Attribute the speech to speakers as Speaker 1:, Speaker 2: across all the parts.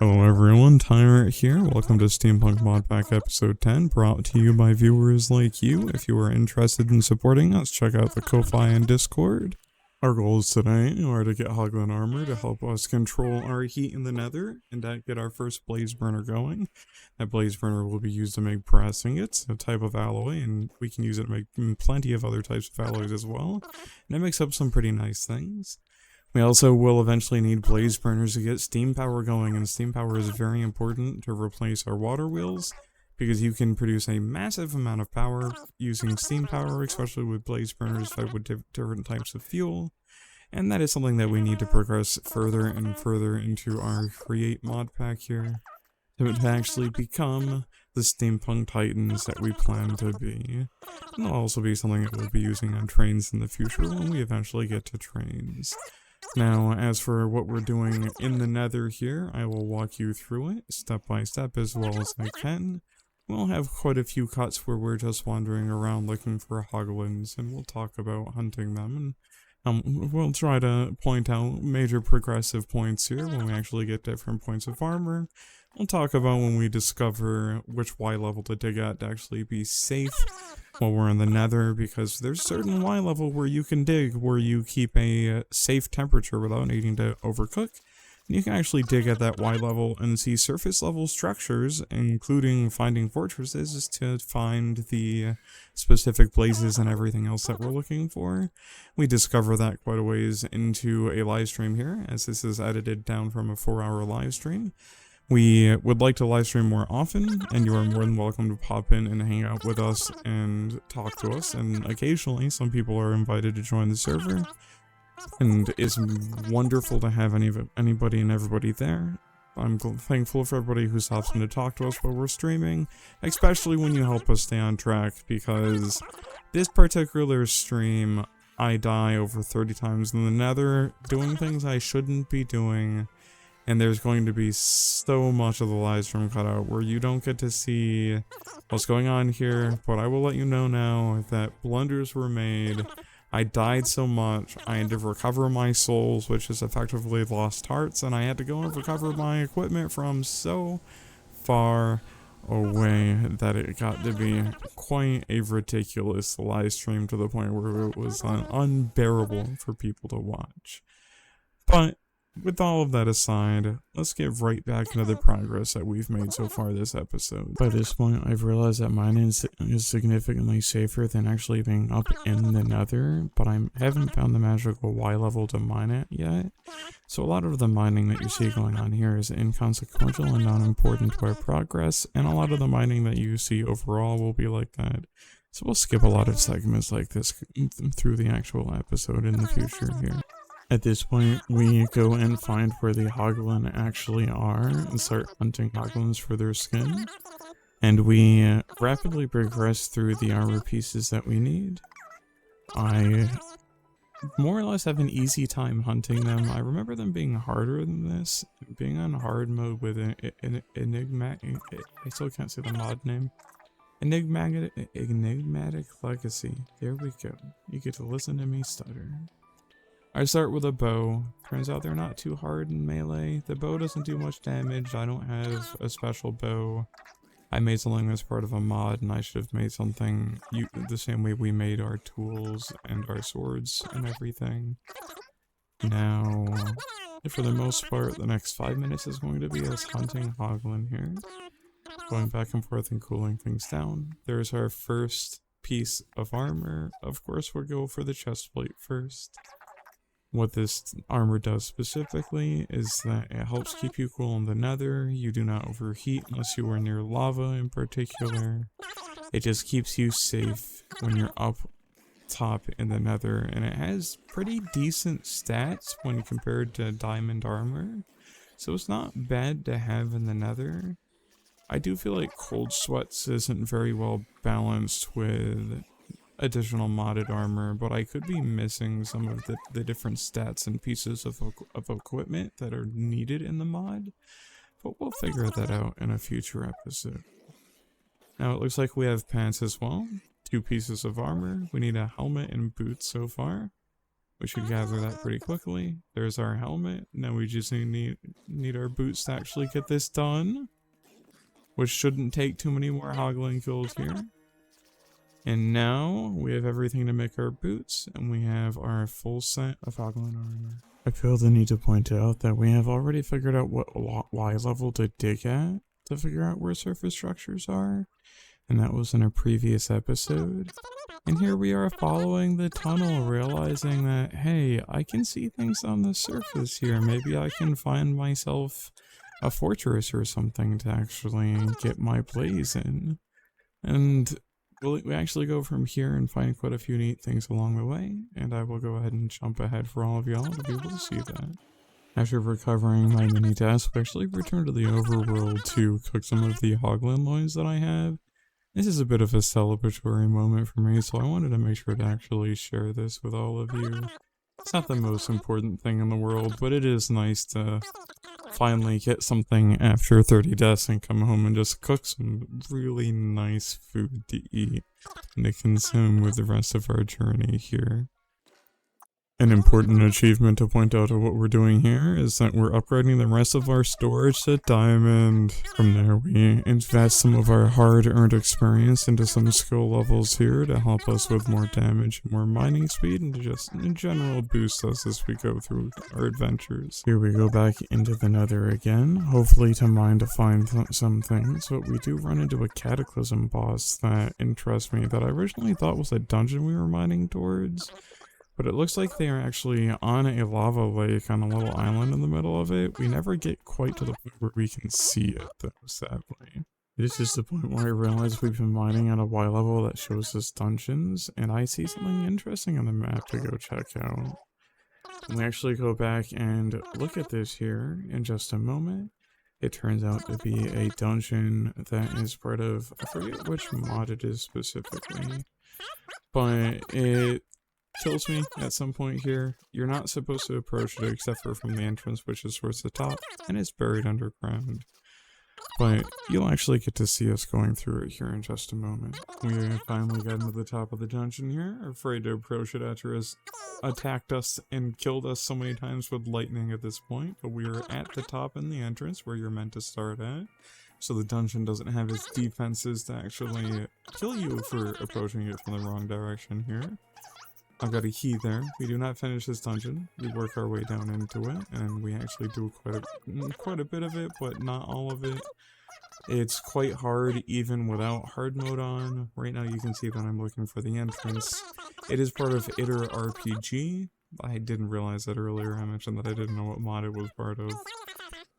Speaker 1: Hello everyone, Tyrant here. Welcome to Steampunk Mod Pack episode 10, brought to you by viewers like you. If you are interested in supporting us, check out the Ko-Fi and Discord. Our goals today are to get Hoglin armor to help us control our heat in the Nether, and to get our first blaze burner going. That blaze burner will be used to make brass ingots, a type of alloy, and we can use it to make plenty of other types of alloys as well. And it makes up some pretty nice things. We also will eventually need blaze burners to get steam power going, and steam power is very important to replace our water wheels, because you can produce a massive amount of power using steam power, especially with blaze burners fed with different types of fuel. And that is something that we need to progress further and further into our create mod pack here, to actually become the steampunk titans that we plan to be. And that'll also be something that we'll be using on trains in the future when we eventually get to trains. Now, as for what we're doing in the Nether here, I will walk you through it step by step as well as I can. We'll have quite a few cuts where we're just wandering around looking for hoglins, and we'll talk about hunting them, and we'll try to point out major progressive points here when we actually get different points of armor. We'll talk about when we discover which Y level to dig at to actually be safe while we're in the Nether, because there's certain Y level where you can dig where you keep a safe temperature without needing to overcook. And you can actually dig at that Y level and see surface level structures, including finding fortresses to find the specific blazes and everything else that we're looking for. We discover that quite a ways into a live stream here, as this is edited down from a 4-hour live stream. We would like to live stream more often, and you are more than welcome to pop in and hang out with us and talk to us, and occasionally some people are invited to join the server, and it's wonderful to have anybody and everybody there. I'm thankful for everybody who stops in to talk to us while we're streaming, especially when you help us stay on track, because this particular stream, I die over 30 times in the Nether, doing things I shouldn't be doing. And there's going to be so much of the live stream cut out where you don't get to see what's going on here, but I will let you know now that blunders were made. I died so much, I had to recover my souls, which is effectively lost hearts, and I had to go and recover my equipment from so far away that it got to be quite a ridiculous live stream, to the point where it was unbearable for people to watch. But with all of that aside, let's get right back into the progress that we've made so far this episode. By this point, I've realized that mining is significantly safer than actually being up in the Nether, but I haven't found the magical Y level to mine it yet. So a lot of the mining that you see going on here is inconsequential and not important to our progress, and a lot of the mining that you see overall will be like that. So we'll skip a lot of segments like this through the actual episode in the future here. At this point, we go and find where the Hoglin actually are and start hunting Hoglins for their skin. And we rapidly progress through the armor pieces that we need. I more or less have an easy time hunting them. I remember them being harder than this. Being on hard mode with an enigmatic... I still can't say the mod name. Enigmatic Legacy. There we go. You get to listen to me stutter. I start with a bow. Turns out they're not too hard in melee. The bow doesn't do much damage. I don't have a special bow. I made something as part of a mod, and I should have made something the same way we made our tools and our swords and everything. Now, for the most part, the next 5 minutes is going to be us hunting Hoglin here. Going back and forth and cooling things down. There's our first piece of armor. Of course, we'll go for the chest plate first. What this armor does specifically is that it helps keep you cool in the Nether. You do not overheat unless you are near lava in particular. It just keeps you safe when you're up top in the Nether, and it has pretty decent stats when compared to diamond armor. So it's not bad to have in the Nether. I do feel like cold sweats isn't very well balanced with additional modded armor, but I could be missing some of the different stats and pieces of equipment that are needed in the mod, but we'll figure that out in a future episode. Now it looks like we have pants as well, 2 pieces of armor. We need a helmet and boots so far. We should gather that pretty quickly. There's our helmet. Now we just need our boots to actually get this done, which shouldn't take too many more Hoglin kills here. And now we have everything to make our boots, and we have our full set of Hoglin armor. I feel the need to point out that we have already figured out what Y level to dig at to figure out where surface structures are, and that was in a previous episode. And here we are following the tunnel, realizing that, hey, I can see things on the surface here. Maybe I can find myself a fortress or something to actually get my blaze in. And we actually go from here and find quite a few neat things along the way, and I will go ahead and jump ahead for all of y'all to be able to see that. After recovering my mini task, I actually returned to the overworld to cook some of the Hoglin loins that I have. This is a bit of a celebratory moment for me, so I wanted to make sure to actually share this with all of you. It's not the most important thing in the world, but it is nice to finally get something after 30 deaths and come home and just cook some really nice food to eat and to consume with the rest of our journey here. An important achievement to point out of what we're doing here is that we're upgrading the rest of our storage to diamond. From there, we invest some of our hard-earned experience into some skill levels here to help us with more damage, more mining speed, and to just in general boost us as we go through our adventures. Here we go back into the Nether again, hopefully to mine to find some things, but we do run into a cataclysm boss that interests me that I originally thought was a dungeon we were mining towards. But it looks like they are actually on a lava lake on a little island in the middle of it. We never get quite to the point where we can see it, though, sadly. This is the point where I realize we've been mining at a Y level that shows us dungeons, and I see something interesting on the map to go check out. And we actually go back and look at this here in just a moment. It turns out to be a dungeon that is part of, I forget which mod it is specifically, but it kills me at some point here. You're not supposed to approach it except for from the entrance, which is towards the top, and it's buried underground. But you'll actually get to see us going through it here in just a moment. We have finally gotten to the top of the dungeon here, afraid to approach it after it's attacked us and killed us so many times with lightning at this point, but we are at the top in the entrance where you're meant to start at. So the dungeon doesn't have its defenses to actually kill you for approaching it from the wrong direction here. I've got a key there. We do not finish this dungeon. We work our way down into it, and we actually do quite a bit of it, but not all of it. It's quite hard even without hard mode on. Right now you can see that I'm looking for the entrance. It is part of Iter RPG. I didn't realize that earlier. I mentioned that I didn't know what mod it was part of.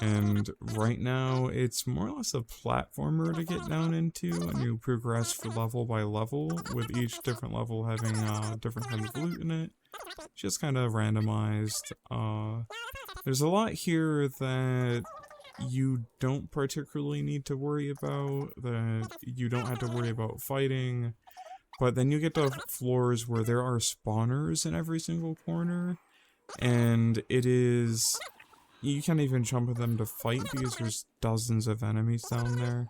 Speaker 1: And right now, it's more or less a platformer to get down into, and you progress for level by level, with each different level having different kinds of loot in it. Just kind of randomized. There's a lot here that you don't particularly need to worry about, that you don't have to worry about fighting, but then you get to floors where there are spawners in every single corner, and it is... You can't even jump at them to fight because there's dozens of enemies down there.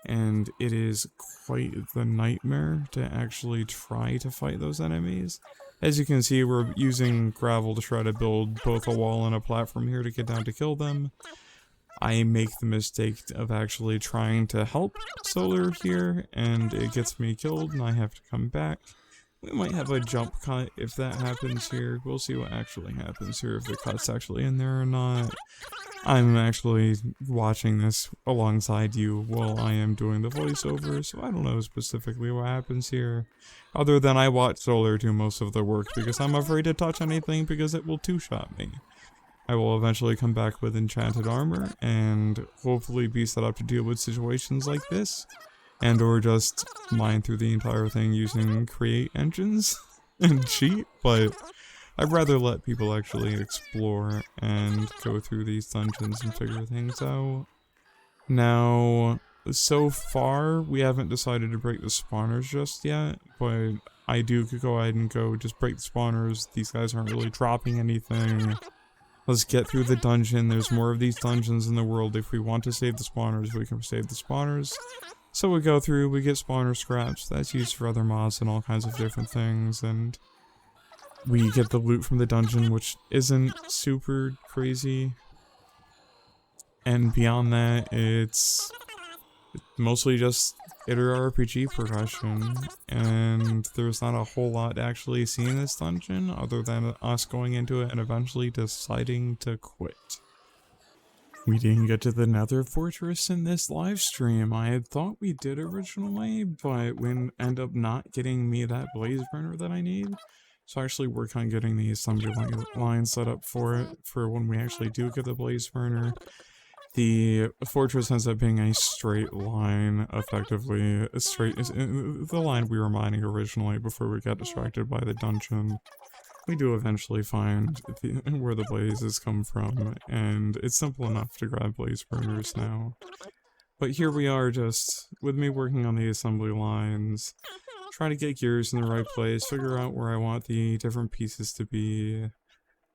Speaker 1: And it is quite the nightmare to actually try to fight those enemies. As you can see, we're using gravel to try to build both a wall and a platform here to get down to kill them. I make the mistake of actually trying to help Solar here, and it gets me killed and I have to come back. We might have a jump cut if that happens here. We'll see what actually happens here, if the cut's actually in there or not. I'm actually watching this alongside you while I am doing the voiceover, so I don't know specifically what happens here. Other than I watch Solar do most of the work because I'm afraid to touch anything because it will two-shot me. I will eventually come back with enchanted armor and hopefully be set up to deal with situations like this. And or just mine through the entire thing using create engines and cheat, but I'd rather let people actually explore and go through these dungeons and figure things out. Now, so far, we haven't decided to break the spawners just yet, but I do could go ahead and just break the spawners. These guys aren't really dropping anything. Let's get through the dungeon. There's more of these dungeons in the world. If we want to save the spawners, we can save the spawners. So we go through, we get spawner scraps, that's used for other mods and all kinds of different things, and we get the loot from the dungeon, which isn't super crazy. And beyond that, it's mostly just iter RPG progression, and there's not a whole lot to actually see in this dungeon other than us going into it and eventually deciding to quit. We didn't get to the Nether Fortress in this live stream. I had thought we did originally, but we end up not getting me that blaze burner that I need. So I actually work on getting the assembly line set up for it, for when we actually do get the blaze burner. The fortress ends up being a straight line, effectively. The line we were mining originally before we got distracted by the dungeon. We do eventually find where the blazes come from, and it's simple enough to grab blaze burners now. But here we are, just with me working on the assembly lines, trying to get gears in the right place, figure out where I want the different pieces to be.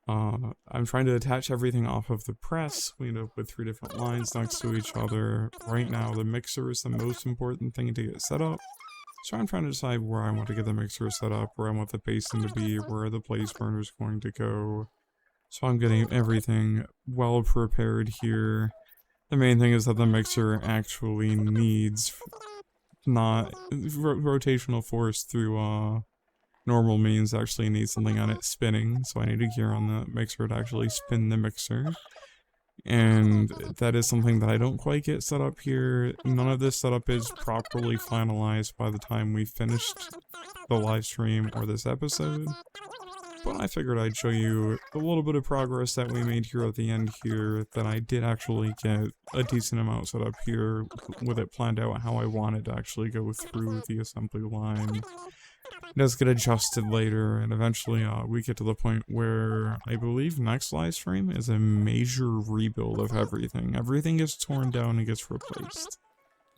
Speaker 1: I'm trying to attach everything off of the press. We end up with 3 different lines next to each other. Right now, the mixer is the most important thing to get set up. So I'm trying to decide where I want to get the mixer set up, where I want the basin to be, where the blaze burner is going to go. So I'm getting everything well prepared here. The main thing is that the mixer actually needs not rotational force through normal means, actually needs something on it spinning, so I need a gear on the mixer to actually spin the mixer. And that is something that I don't quite get set up here. None of this setup is properly finalized by the time we finished the live stream or this episode. But I figured I'd show you a little bit of progress that we made here at the end here, that I did actually get a decent amount set up here, with it planned out how I wanted to actually go through the assembly line. It does get adjusted later, and eventually we get to the point where I believe next live stream is a major rebuild of everything. Everything gets torn down and gets replaced.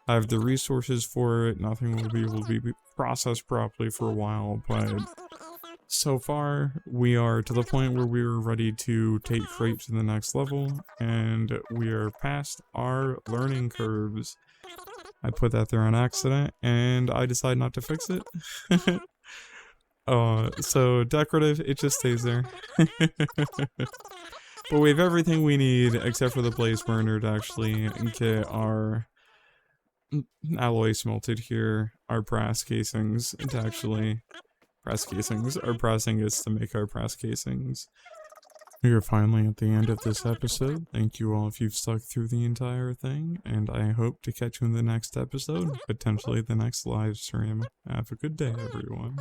Speaker 1: I have the resources for it, nothing will be able to be processed properly for a while, but so far we are to the point where we are ready to take Crepe to the next level, and we are past our learning curves. I put that there on accident, and I decide not to fix it. So decorative, it just stays there. But we have everything we need, except for the blaze burner, to actually get our alloy smelted here, our brass casings, to actually... our brass ingots to make our brass casings. We are finally at the end of this episode. Thank you all if you've stuck through the entire thing, and I hope to catch you in the next episode, potentially the next live stream. Have a good day, everyone.